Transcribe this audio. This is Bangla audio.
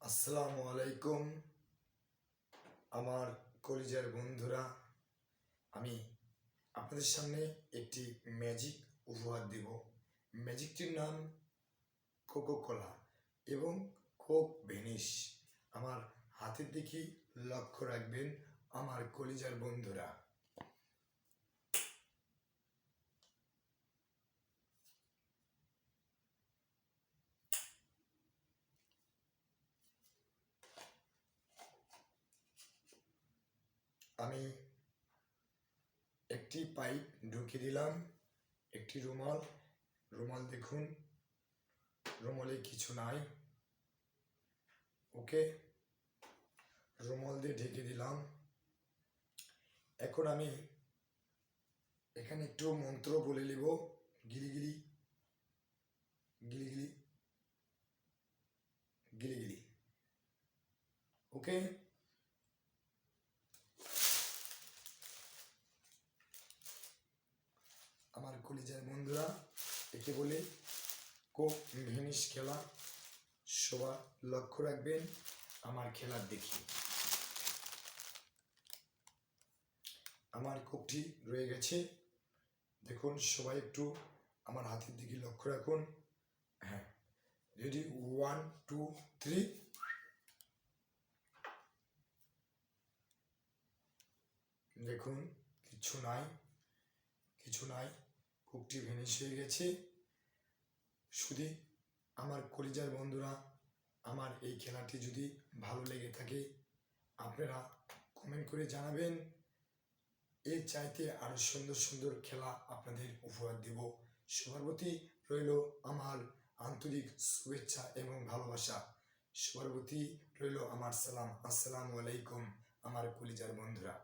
আসসালামু আলাইকুম আমার কলিজার বন্ধুরা। আমি আপনাদের সামনে একটি ম্যাজিক উপহার দেব। ম্যাজিকটির নাম কোকো কোলা এবং কোক ভ্যানিশ। আমার হাতের দিকে লক্ষ্য রাখবেন আমার কলিজার বন্ধুরা। আমি একটি পাইপ ঢুকিয়ে দিলাম, একটি রুমাল দেখুন, রুমালে কিছু নাই। ওকে, রুমাল দিয়ে ঢেকে দিলাম। এখন আমি এখানে একটু মন্ত্র বলে নেব। গিলিগিলি গিলিগিলি গিলিগিলি। ওকে, আমার কলিজার বন্ধুরা, একে বলে কোক ভ্যানিশ খেলা। সবাই লক্ষ্য রাখবেন আমার খেলার দেখি। আমার কোকটি রয়ে গেছে, দেখুন। সবাই একটু আমার হাতের দিকে লক্ষ্য রাখুন। হ্যাঁ, রেডি, 1 2 3। দেখুন, কিছু নাই, কোকটি ভ্যানিশ হয়ে গেছে। শুধু আমার কলিজার বন্ধুরা, আমার এই খেলাটি যদি ভালো লেগে থাকে আপনারা কমেন্ট করে জানাবেন। এর চাইতে আরো সুন্দর সুন্দর খেলা আপনাদের উপহার দেব। সবার প্রতি রইল আমার আন্তরিক শুভেচ্ছা এবং ভালোবাসা। সবার প্রতি রইল আমার সালাম। আসসালামু আলাইকুম আমার কলিজার বন্ধুরা।